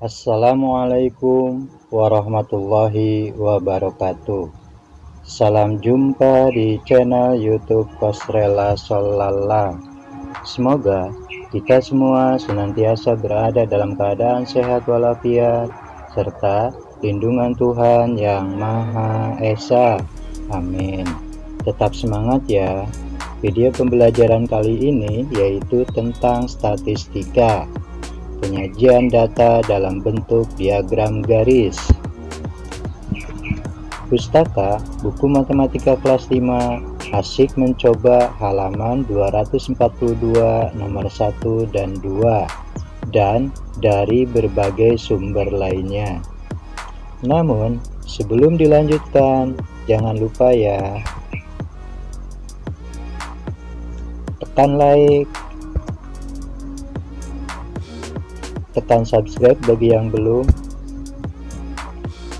Assalamualaikum warahmatullahi wabarakatuh. Salam jumpa di channel YouTube Kosrela Sholala. Semoga kita semua senantiasa berada dalam keadaan sehat walafiat serta lindungan Tuhan Yang Maha Esa. Amin. Tetap semangat ya. Video pembelajaran kali ini yaitu tentang statistika. Penyajian data dalam bentuk diagram garis. Pustaka buku matematika kelas 5 Asyik Mencoba halaman 242 nomor 1 dan 2 dan dari berbagai sumber lainnya. Namun sebelum dilanjutkan, jangan lupa ya, tekan like, tekan subscribe bagi yang belum,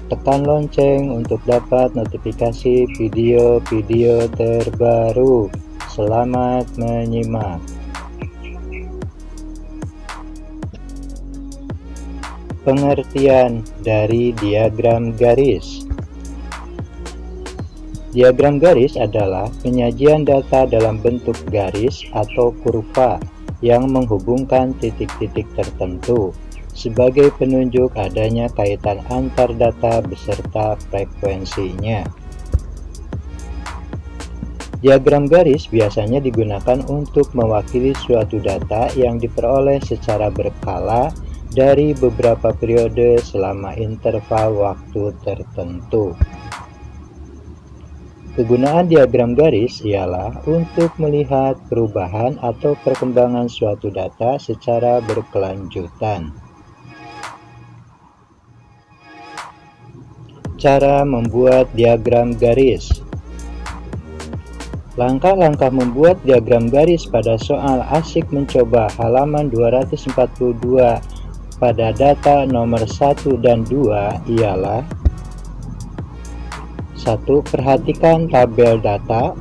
tekan lonceng untuk dapat notifikasi video-video terbaru. Selamat menyimak. Pengertian dari diagram garis. Diagram garis adalah penyajian data dalam bentuk garis atau kurva yang menghubungkan titik-titik tertentu sebagai penunjuk adanya kaitan antar data beserta frekuensinya. Diagram garis biasanya digunakan untuk mewakili suatu data yang diperoleh secara berkala dari beberapa periode selama interval waktu tertentu. Kegunaan diagram garis ialah untuk melihat perubahan atau perkembangan suatu data secara berkelanjutan. Cara membuat diagram garis. Langkah-langkah membuat diagram garis pada soal Asyik Mencoba halaman 242 pada data nomor 1 dan 2 ialah: 1. Perhatikan tabel data.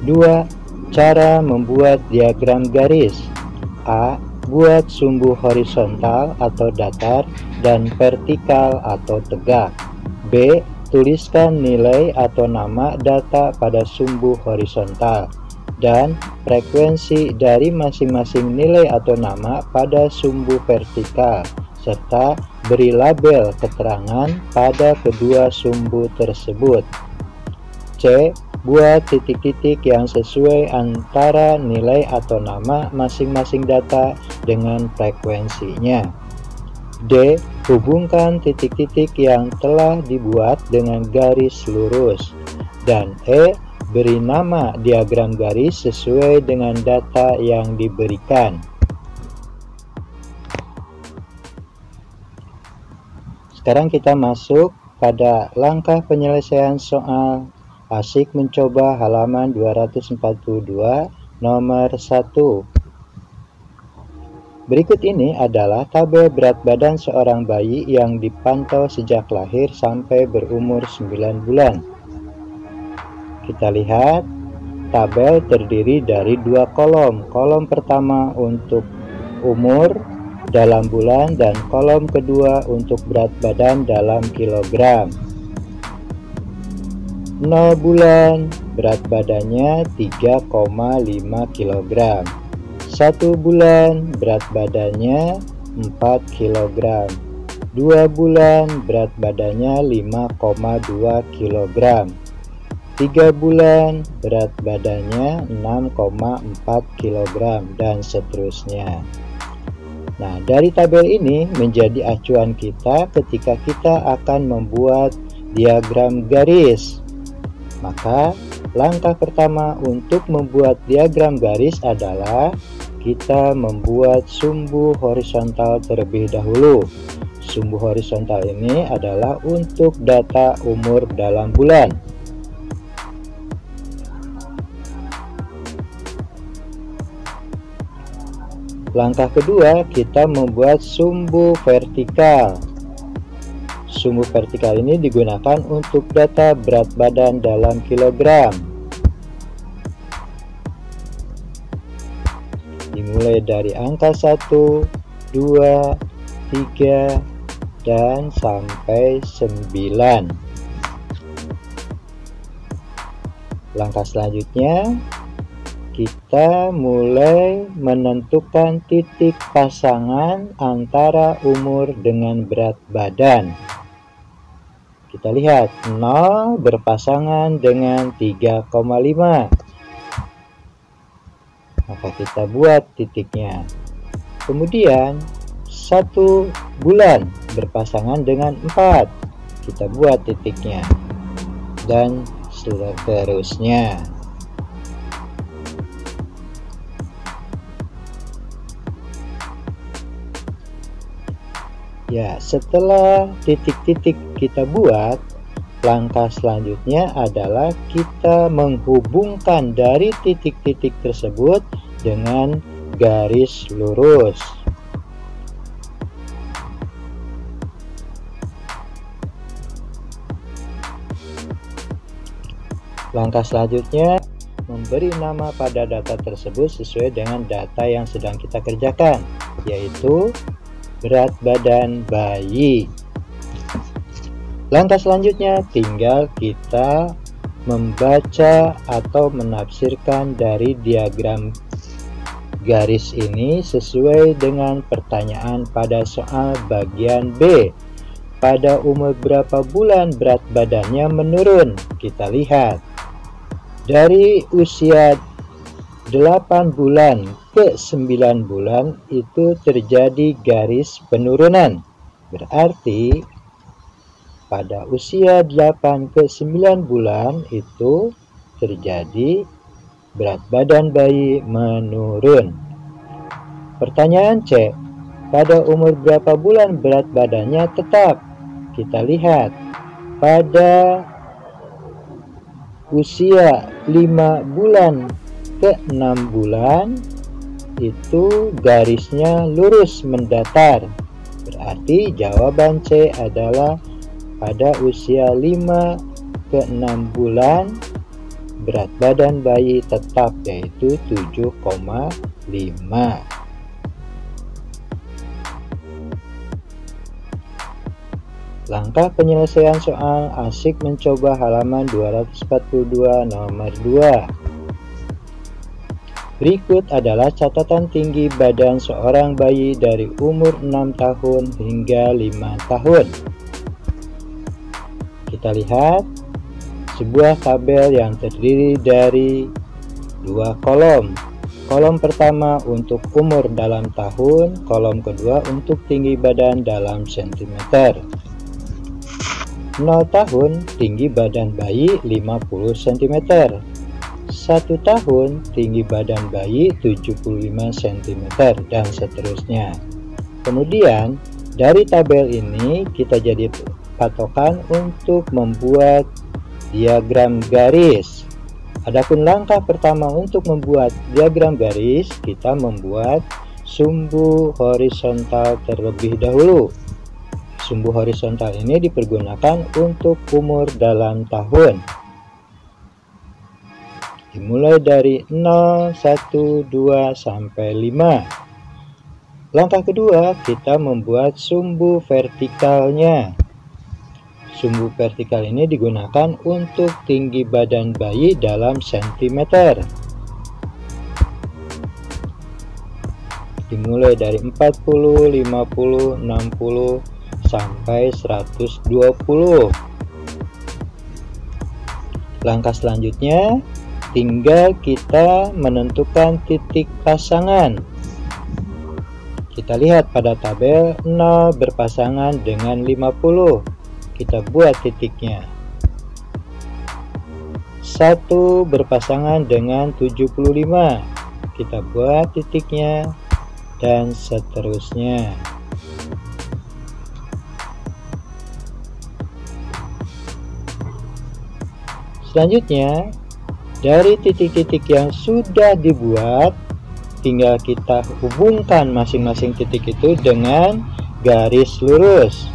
2. Cara membuat diagram garis. A. Buat sumbu horizontal atau datar dan vertikal atau tegak. B. Tuliskan nilai atau nama data pada sumbu horizontal dan frekuensi dari masing-masing nilai atau nama pada sumbu vertikal, serta beri label keterangan pada kedua sumbu tersebut. C. Buat titik-titik yang sesuai antara nilai atau nama masing-masing data dengan frekuensinya. D. Hubungkan titik-titik yang telah dibuat dengan garis lurus. Dan E. Beri nama diagram garis sesuai dengan data yang diberikan. Sekarang kita masuk pada langkah penyelesaian soal Asyik Mencoba halaman 242 nomor 1. Berikut ini adalah tabel berat badan seorang bayi yang dipantau sejak lahir sampai berumur 9 bulan. Kita lihat tabel terdiri dari dua kolom. Kolom pertama untuk umur dalam bulan dan kolom kedua untuk berat badan dalam kilogram. 0 bulan berat badannya 3,5 kg. 1 bulan berat badannya 4 kg. 2 bulan berat badannya 5,2 kg. 3 bulan berat badannya 6,4 kg dan seterusnya. Nah, dari tabel ini menjadi acuan kita ketika kita akan membuat diagram garis. Maka langkah pertama untuk membuat diagram garis adalah kita membuat sumbu horizontal terlebih dahulu. Sumbu horizontal ini adalah untuk data umur dalam bulan. Langkah kedua, kita membuat sumbu vertikal. Sumbu vertikal ini digunakan untuk data berat badan dalam kilogram. Dimulai dari angka 1 2, 3, dan sampai 9. Langkah selanjutnya, kita mulai menentukan titik pasangan antara umur dengan berat badan. Kita lihat 0 berpasangan dengan 3,5. Maka kita buat titiknya. Kemudian 1 bulan berpasangan dengan 4. Kita buat titiknya. Dan seterusnya. Ya, setelah titik-titik kita buat, langkah selanjutnya adalah kita menghubungkan dari titik-titik tersebut dengan garis lurus. Langkah selanjutnya, memberi nama pada data tersebut sesuai dengan data yang sedang kita kerjakan, yaitu berat badan bayi. Langkah selanjutnya tinggal kita membaca atau menafsirkan dari diagram garis ini sesuai dengan pertanyaan pada soal bagian B. Pada umur berapa bulan berat badannya menurun? Kita lihat. Dari usia 8 bulan ke 9 bulan itu terjadi garis penurunan. Berarti pada usia 8 ke 9 bulan itu terjadi berat badan bayi menurun. Pertanyaan C, pada umur berapa bulan berat badannya tetap? Kita lihat, pada usia 5 bulan ke 6 bulan itu garisnya lurus mendatar. Berarti jawaban C adalah pada usia 5 ke 6 bulan berat badan bayi tetap, yaitu 7,5. Langkah penyelesaian soal asik mencoba halaman 242 nomor 2. Berikut adalah catatan tinggi badan seorang bayi dari umur 6 tahun hingga 5 tahun. Kita lihat sebuah tabel yang terdiri dari 2 kolom. Kolom pertama untuk umur dalam tahun, kolom kedua untuk tinggi badan dalam sentimeter. 0 tahun tinggi badan bayi 50 cm. 1 tahun tinggi badan bayi 75 cm, dan seterusnya. Kemudian dari tabel ini kita jadi patokan untuk membuat diagram garis. Adapun langkah pertama untuk membuat diagram garis, kita membuat sumbu horizontal terlebih dahulu. Sumbu horizontal ini dipergunakan untuk umur dalam tahun. Dimulai dari 0, 1, 2, sampai 5. Langkah kedua, kita membuat sumbu vertikalnya. Sumbu vertikal ini digunakan untuk tinggi badan bayi dalam sentimeter. Dimulai dari 40, 50, 60, sampai 120. Langkah selanjutnya tinggal kita menentukan titik pasangan. Kita lihat pada tabel 0 berpasangan dengan 50. Kita buat titiknya. 1 berpasangan dengan 75. Kita buat titiknya, dan seterusnya. Selanjutnya, dari titik-titik yang sudah dibuat, tinggal kita hubungkan masing-masing titik itu dengan garis lurus.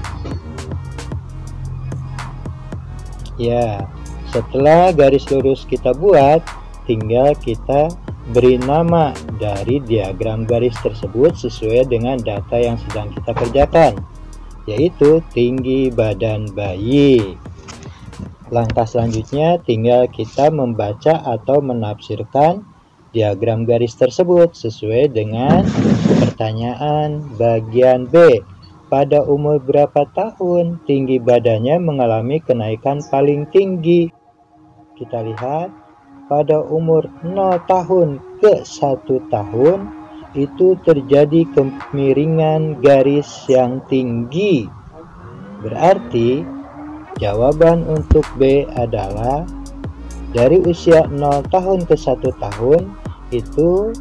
Ya, setelah garis lurus kita buat, tinggal kita beri nama dari diagram garis tersebut sesuai dengan data yang sedang kita kerjakan, yaitu tinggi badan bayi. Langkah selanjutnya tinggal kita membaca atau menafsirkan diagram garis tersebut sesuai dengan pertanyaan bagian B. Pada umur berapa tahun tinggi badannya mengalami kenaikan paling tinggi? Kita lihat pada umur 0 tahun ke 1 tahun itu terjadi kemiringan garis yang tinggi. Berarti jawaban untuk B adalah dari usia 0 tahun ke 1 tahun itu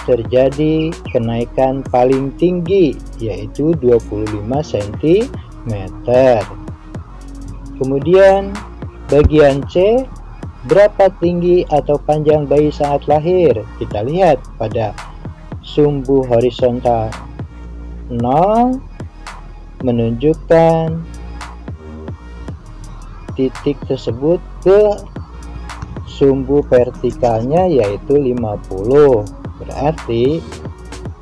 terjadi kenaikan paling tinggi, yaitu 25 cm. Kemudian bagian C, berapa tinggi atau panjang bayi saat lahir? Kita lihat pada sumbu horizontal 0 menunjukkan titik tersebut ke sumbu vertikalnya, yaitu 50. Berarti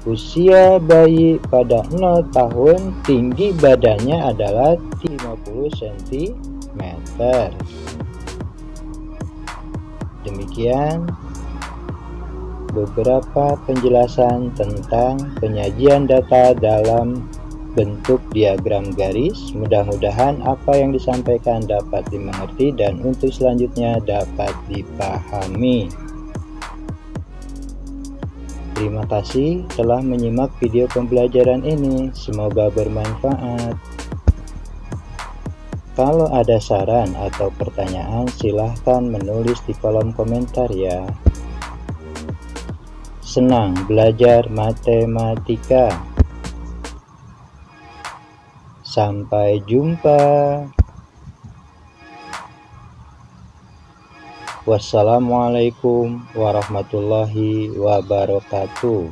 usia bayi pada 0 tahun tinggi badannya adalah 50 cm. Demikian beberapa penjelasan tentang penyajian data dalam bentuk diagram garis. Mudah-mudahan apa yang disampaikan dapat dimengerti dan untuk selanjutnya dapat dipahami. Terima kasih telah menyimak video pembelajaran ini, semoga bermanfaat. Kalau ada saran atau pertanyaan silahkan menulis di kolom komentar ya. Senang belajar matematika. Sampai jumpa. Wassalamualaikum warahmatullahi wabarakatuh.